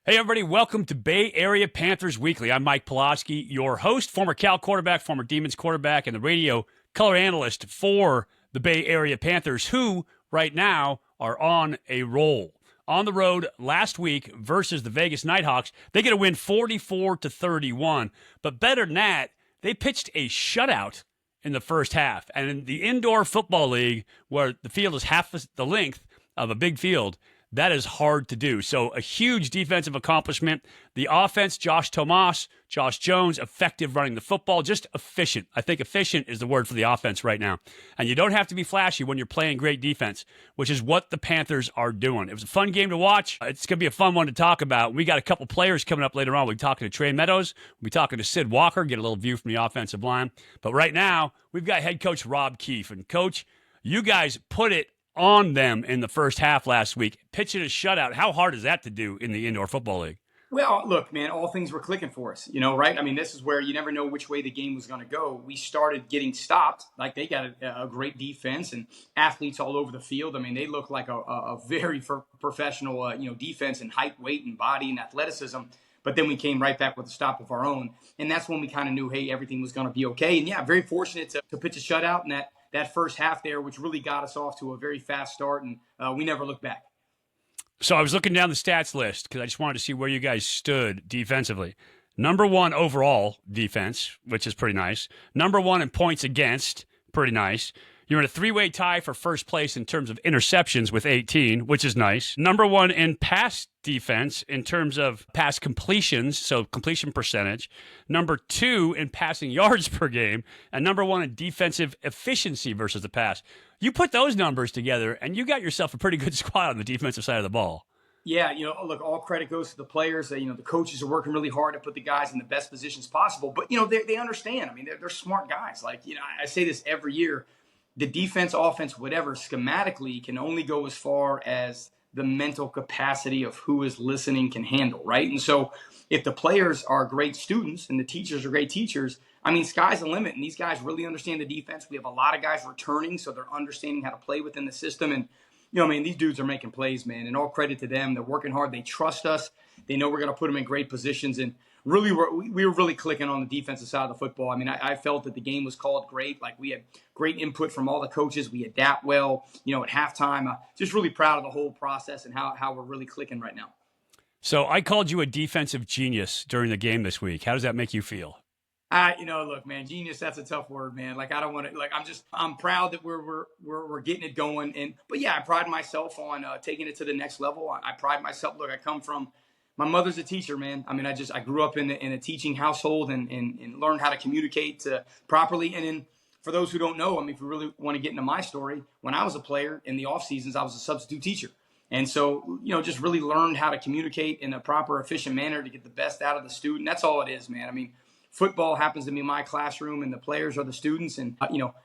Hey, everybody, welcome to Bay Area Panthers Weekly. I'm Mike Pawlawski, your host, former Cal quarterback, former Demons quarterback, and the radio color analyst for the Bay Area Panthers, who right now are on a roll. On the road last week versus the Vegas Nighthawks, they get a win 44-31. But better than that, they pitched a shutout in the first half. And in the indoor football league, where the field is half the length of a big field, that is hard to do. So a huge defensive accomplishment. The offense, Josh Tomas, Josh Jones, effective running the football, just efficient. I think efficient is the word for the offense right now. And you don't have to be flashy when you're playing great defense, which is what the Panthers are doing. It was a fun game to watch. It's going to be a fun one to talk about. We got a couple players coming up later on. We'll be talking to Trey Meadows. We'll be talking to Sid Walker, get a little view from the offensive line. But right now, we've got head coach Rob Keefe. And coach, you guys put it on them in the first half last week, pitching a shutout. How hard is that to do in the indoor football league? Well, look, man, all things were clicking for us, right? I mean, this is where you never know which way the game was going to go. We started getting stopped. Like, they got a great defense and athletes all over the field. I mean, they look like a very professional, defense in height, weight, and body and athleticism. But then we came right back with a stop of our own. And that's when we kind of knew, hey, everything was going to be okay. And, yeah, very fortunate to pitch a shutout in that first half there, which really got us off to a very fast start. And we never looked back. So I was looking down the stats list because I just wanted to see where you guys stood defensively. Number one overall defense, which is pretty nice. Number one in points against, pretty nice. You're in a three-way tie for first place in terms of interceptions with 18, which is nice. Number one in pass defense in terms of pass completions, so completion percentage. Number two in passing yards per game. And number one in defensive efficiency versus the pass. You put those numbers together, and you got yourself a pretty good squad on the defensive side of the ball. Yeah, look, all credit goes to the players. The coaches are working really hard to put the guys in the best positions possible. But, they understand. I mean, they're smart guys. Like, I say this every year. The defense, offense, whatever, schematically can only go as far as the mental capacity of who is listening can handle, right? And so if the players are great students and the teachers are great teachers, I mean, sky's the limit. And these guys really understand the defense. We have a lot of guys returning, so they're understanding how to play within the system. And, these dudes are making plays, man, and all credit to them. They're working hard. They trust us. They know we're going to put them in great positions. And really, we were really clicking on the defensive side of the football. I mean, I felt that the game was called great. Like, we had great input from all the coaches. We adapt well, at halftime. Just really proud of the whole process and how we're really clicking right now. So I called you a defensive genius during the game this week. How does that make you feel? Look, man, genius, that's a tough word, man. Like, I don't want to, like, I'm proud that we're getting it going. But yeah, I pride myself on taking it to the next level. I pride myself. Look, I come from, my mother's a teacher, man. I mean, I grew up in a teaching household and learned how to communicate properly. And then for those who don't know, I mean, if you really want to get into my story, when I was a player in the off seasons, I was a substitute teacher. And so, just really learned how to communicate in a proper, efficient manner to get the best out of the student. That's all it is, man. I mean, football happens to be my classroom and the players are the students. And,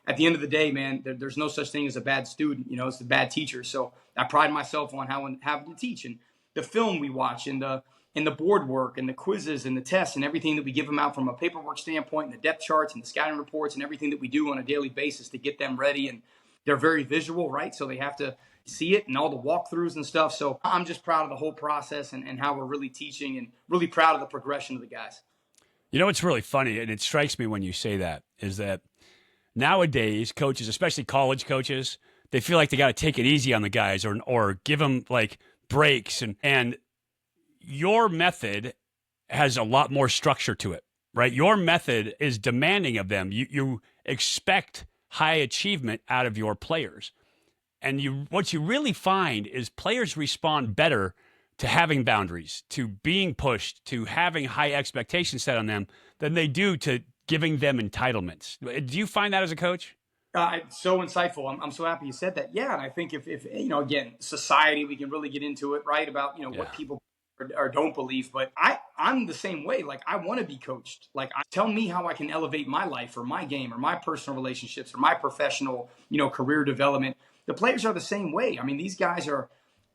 at the end of the day, man, there's no such thing as a bad student. It's a bad teacher. So I pride myself on having to teach. And the film we watch and the board work and the quizzes and the tests and everything that we give them out from a paperwork standpoint and the depth charts and the scouting reports and everything that we do on a daily basis to get them ready. And they're very visual, right? So they have to see it and all the walkthroughs and stuff. So I'm just proud of the whole process and how we're really teaching and really proud of the progression of the guys. What's really funny, and it strikes me when you say that, is that nowadays coaches, especially college coaches, they feel like they got to take it easy on the guys or give them like breaks. And your method has a lot more structure to it, right? Your method is demanding of them. You expect high achievement out of your players. And what you really find is players respond better to having boundaries, to being pushed, to having high expectations set on them than they do to giving them entitlements. Do you find that as a coach? It's so insightful. I'm so happy you said that. Yeah, and I think if again, society, we can really get into it, right? About what people or don't believe. But I'm the same way. Like, I want to be coached. Like, tell me how I can elevate my life or my game or my personal relationships or my professional career development. The players are the same way. I mean, these guys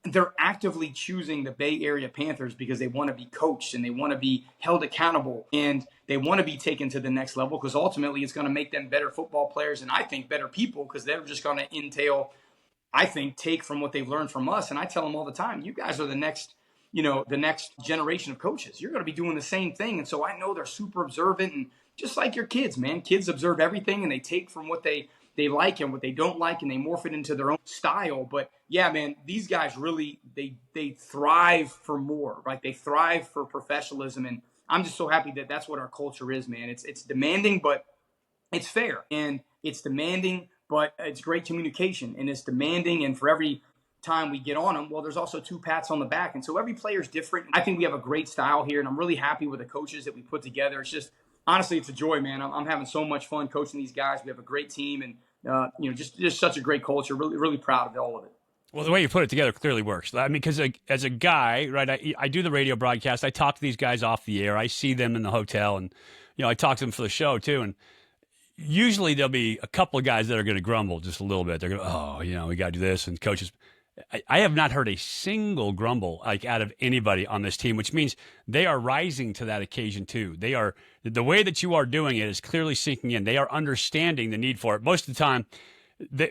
they're actively choosing the Bay Area Panthers because they want to be coached and they want to be held accountable and they want to be taken to the next level because ultimately it's going to make them better football players and I think better people because they're just going to take from what they've learned from us. And I tell them all the time, you guys are the next the next generation of coaches. You're going to be doing the same thing. And so I know they're super observant, and just like your kids, man, kids observe everything and they take from what they like and what they don't like, and they morph it into their own style. But yeah, man, these guys really, they thrive for more, right? They thrive for professionalism. And I'm just so happy that that's what our culture is, man. It's demanding, but it's fair, and it's demanding, but it's great communication, and it's demanding. And for every time we get on them, well, there's also 2 pats on the back. And so every player is different. I think we have a great style here, and I'm really happy with the coaches that we put together. It's just, honestly, it's a joy, man. I'm having so much fun coaching these guys. We have a great team, and just such a great culture. Really, really proud of all of it. Well, the way you put it together clearly works. I mean, because as a guy, right, I do the radio broadcast. I talk to these guys off the air. I see them in the hotel, and, I talk to them for the show too. And usually there'll be a couple of guys that are going to grumble just a little bit. They're going to, we got to do this. And coaches, I have not heard a single grumble out of anybody on this team, which means they are rising to that occasion too. They are, the way that you are doing it is clearly sinking in. They are understanding the need for it. Most of the time,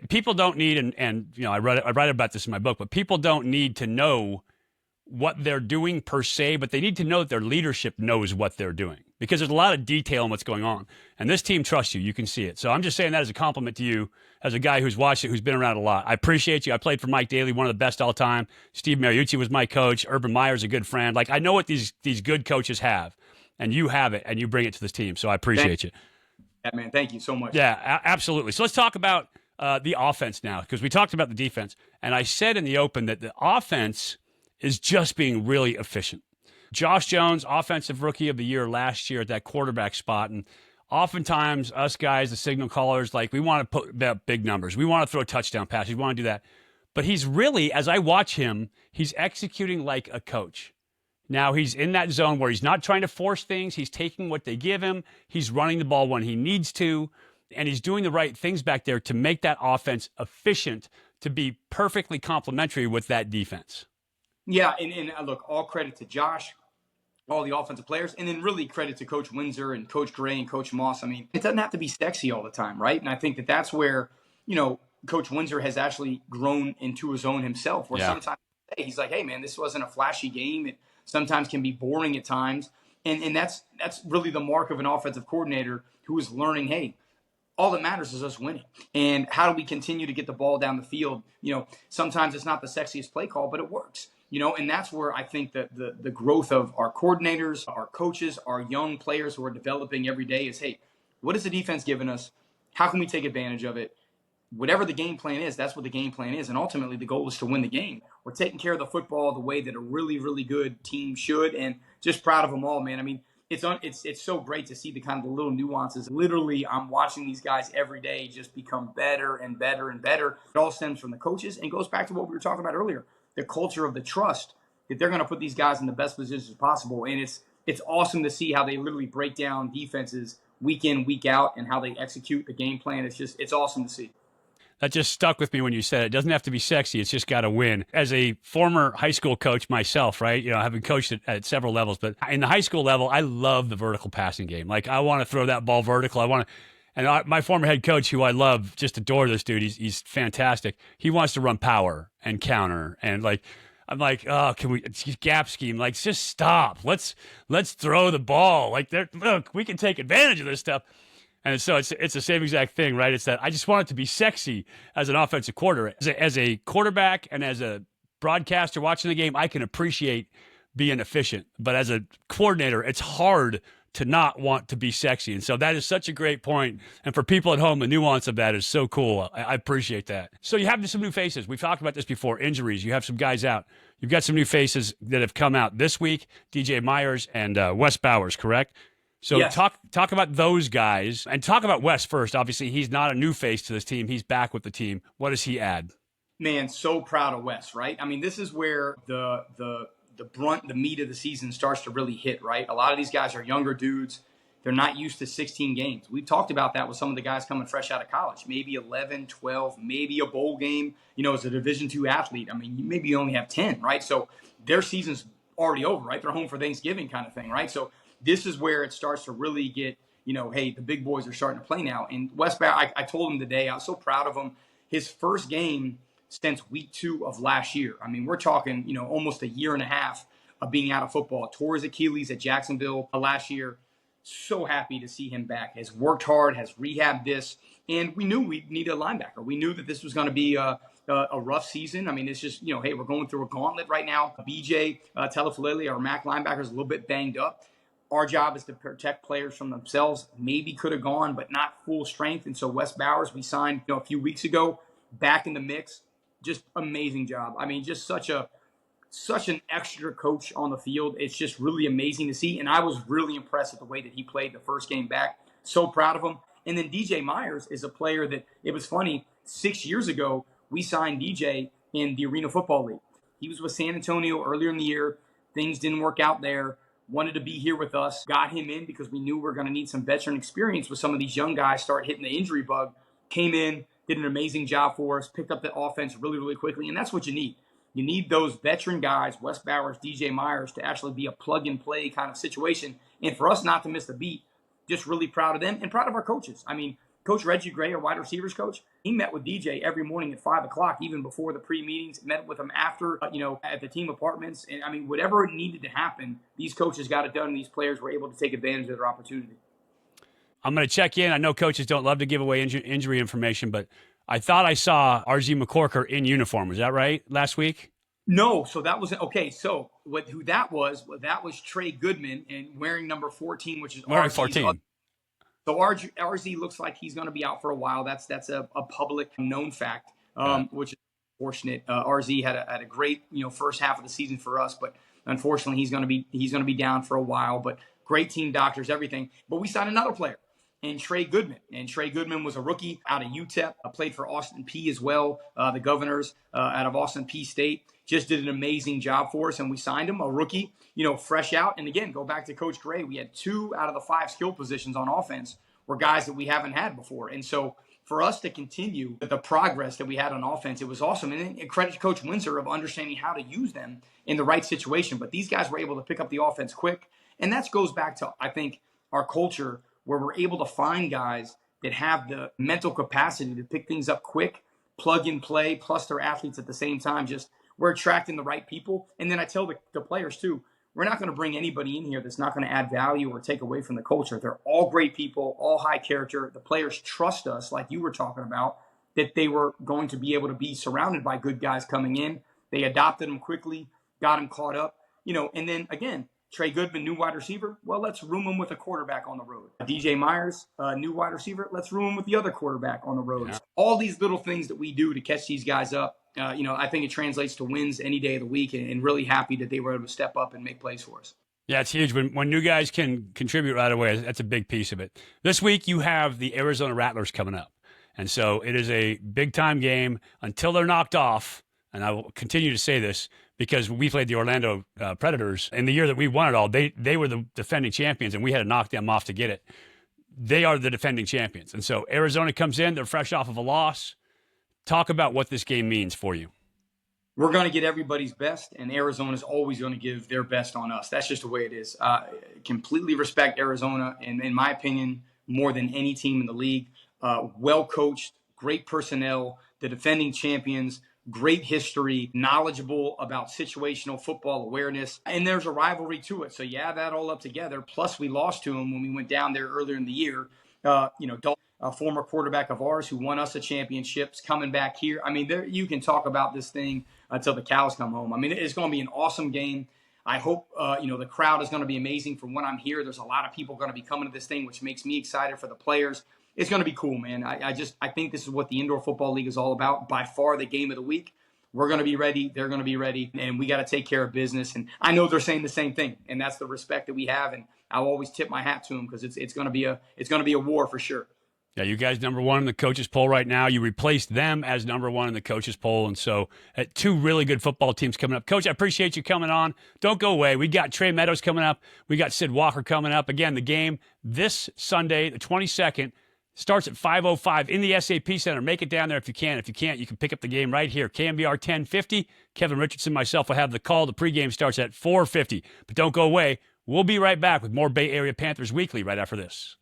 people don't need, and I write about this in my book, but people don't need to know what they're doing per se, but they need to know that their leadership knows what they're doing, because there's a lot of detail in what's going on. And this team trusts you. You can see it. So I'm just saying that as a compliment to you, as a guy who's watched it, who's been around a lot. I appreciate you. I played for Mike Daly, one of the best all time. Steve Mariucci was my coach. Urban Meyer's a good friend. I know what these good coaches have, and you have it, and you bring it to this team. So I appreciate you. Yeah, man. Thank you so much. Yeah, absolutely. So let's talk about the offense now, because we talked about the defense. And I said in the open that the offense is just being really efficient. Josh Jones, Offensive Rookie of the Year last year at that quarterback spot. And oftentimes us guys, the signal callers, we want to put up big numbers. We want to throw touchdown passes. We want to do that. But he's really, as I watch him, he's executing like a coach. Now he's in that zone where he's not trying to force things. He's taking what they give him. He's running the ball when he needs to. And he's doing the right things back there to make that offense efficient, to be perfectly complementary with that defense. Yeah, and look, all credit to Josh, all the offensive players, and then really credit to Coach Windsor and Coach Gray and Coach Moss. I mean, it doesn't have to be sexy all the time, right? And I think that that's where, Coach Windsor has actually grown into his own himself, where sometimes he's like, hey, man, this wasn't a flashy game. It sometimes can be boring at times. And that's really the mark of an offensive coordinator who is learning, hey, all that matters is us winning. And how do we continue to get the ball down the field? Sometimes it's not the sexiest play call, but it works. And that's where I think that the growth of our coordinators, our coaches, our young players who are developing every day is, hey, what is the defense giving us? How can we take advantage of it? Whatever the game plan is, that's what the game plan is. And ultimately, the goal is to win the game. We're taking care of the football the way that a really, really good team should, and just proud of them all, man. I mean, it's so great to see the kind of the little nuances. Literally, I'm watching these guys every day just become better and better and better. It all stems from the coaches and goes back to what we were talking about earlier. The culture of the trust that they're going to put these guys in the best positions possible. And it's awesome to see how they literally break down defenses week in, week out, and how they execute the game plan. It's awesome to see. That just stuck with me when you said it. It doesn't have to be sexy. It's just got to win. As a former high school coach myself, right? Having coached at several levels, but in the high school level, I love the vertical passing game. I want to throw that ball vertical. My former head coach, who I love, just adore this dude. He's fantastic. He wants to run power and counter, and I'm like, oh, can we gap scheme? Just stop. Let's throw the ball. Look, we can take advantage of this stuff. And so it's the same exact thing, right? It's that I just want it to be sexy as an offensive quarterback. As a quarterback and as a broadcaster watching the game, I can appreciate being efficient. But as a coordinator, it's hard to not want to be sexy. And so that is such a great point. And for people at home, the nuance of that is so cool. I appreciate that. So you have some new faces. We've talked about this before. Injuries. You have some guys out. You've got some new faces that have come out this week. DJ Myers and Wes Bowers, correct? So yes. Talk about those guys, and talk about Wes first. Obviously, he's not a new face to this team. He's back with the team. What does he add? Man, so proud of Wes, right? I mean, this is where the brunt, the meat of the season starts to really hit, right? A lot of these guys are younger dudes. They're not used to 16 games. We've talked about that with some of the guys coming fresh out of college. Maybe 11, 12, maybe a bowl game, as a Division II athlete. I mean, maybe you only have 10, right? So their season's already over, right? They're home for Thanksgiving kind of thing, right? So this is where it starts to really get, hey, the big boys are starting to play now. And Wes Bowers, I told him today, I was so proud of him. His first game since week 2 of last year. I mean, we're talking, almost a year and a half of being out of football. Tore his Achilles at Jacksonville last year. So happy to see him back. Has worked hard, has rehabbed this, and we knew we needed a linebacker. We knew that this was going to be a rough season. I mean, it's just, hey, we're going through a gauntlet right now. BJ Telefalele, our MAC linebacker, is a little bit banged up. Our job is to protect players from themselves. Maybe could have gone, but not full strength. And so Wes Bowers, we signed a few weeks ago, back in the mix. Just amazing job. I mean, just such an extra coach on the field. It's just really amazing to see. And I was really impressed with the way that he played the first game back. So proud of him. And then DJ Myers is a player that, it was funny, 6 years ago, we signed DJ in the Arena Football League. He was with San Antonio earlier in the year. Things didn't work out there. Wanted to be here with us. Got him in because we knew we were going to need some veteran experience with some of these young guys start hitting the injury bug. Came in, did an amazing job for us, picked up the offense really, really quickly. And that's what you need. You need those veteran guys, Wes Bowers, DJ Myers, to actually be a plug-and-play kind of situation. And for us not to miss a beat, just really proud of them and proud of our coaches. I mean, Coach Reggie Gray, our wide receivers coach, he met with DJ every morning at 5 o'clock, even before the pre-meetings, met with him after, at the team apartments. And, I mean, whatever needed to happen, these coaches got it done, and these players were able to take advantage of their opportunity. I'm going to check in. I know coaches don't love to give away injury information, but I thought I saw RZ McCorker in uniform. Was that right last week? No, so that was okay. So who that was? Well, that was Trey Goodman, and wearing number 14, which is wearing 14. So RZ looks like he's going to be out for a while. That's a public known fact, which is unfortunate. RZ had a great first half of the season for us, but unfortunately he's going to be down for a while. But great team doctors, everything. But we signed another player, and Trey Goodman. And Trey Goodman was a rookie out of UTEP. Played for Austin Peay as well. The Governors out of Austin Peay State. Just did an amazing job for us, and we signed him, a rookie, fresh out. And again, go back to Coach Gray. We had 2 out of the 5 skill positions on offense were guys that we haven't had before. And so for us to continue the progress that we had on offense, it was awesome. And credit to Coach Windsor of understanding how to use them in the right situation. But these guys were able to pick up the offense quick. And that goes back to, I think, our culture where we're able to find guys that have the mental capacity to pick things up quick, plug and play, plus they're athletes at the same time. Just we're attracting the right people. And then I tell the players too, we're not going to bring anybody in here that's not going to add value or take away from the culture. They're all great people, all high character. The players trust us, like you were talking about, that they were going to be able to be surrounded by good guys coming in. They adopted them quickly, got them caught up, and then again, Trey Goodman, new wide receiver. Well, let's room him with a quarterback on the road. DJ Myers, new wide receiver. Let's room him with the other quarterback on the road. Yeah. All these little things that we do to catch these guys up, I think it translates to wins any day of the week, and really happy that they were able to step up and make plays for us. Yeah, it's huge. When new guys can contribute right away, that's a big piece of it. This week you have the Arizona Rattlers coming up. And so it is a big-time game until they're knocked off. And I will continue to say this because we played the Orlando Predators. And the year that we won it all, they were the defending champions, and we had to knock them off to get it. They are the defending champions. And so Arizona comes in. They're fresh off of a loss. Talk about what this game means for you. We're going to get everybody's best, and Arizona's always going to give their best on us. That's just the way it is. Completely respect Arizona, and in my opinion, more than any team in the league. Well coached, great personnel, the defending champions, great history, knowledgeable about situational football awareness, and there's a rivalry to it. So you add that all up together. Plus, we lost to them when we went down there earlier in the year. Dalton, a former quarterback of ours who won us a championships, coming back here. I mean, you can talk about this thing until the cows come home. I mean, it's going to be an awesome game. I hope, the crowd is going to be amazing. From when I'm here, there's a lot of people going to be coming to this thing, which makes me excited for the players. It's going to be cool, man. I think this is what the Indoor Football League is all about. By far the game of the week. We're going to be ready. They're going to be ready. And we got to take care of business. And I know they're saying the same thing. And that's the respect that we have. And I'll always tip my hat to them because it's going to be a war for sure. Yeah, you guys number one in the coaches poll right now. You replaced them as number one in the coaches poll. And so 2 really good football teams coming up. Coach, I appreciate you coming on. Don't go away. We got Trey Meadows coming up. We got Sid Walker coming up. Again, the game this Sunday, the 22nd, starts at 5:05 in the SAP Center. Make it down there if you can. If you can't, you can pick up the game right here. KMBR 1050. Kevin Richardson, myself, will have the call. The pregame starts at 4:50. But don't go away. We'll be right back with more Bay Area Panthers Weekly right after this.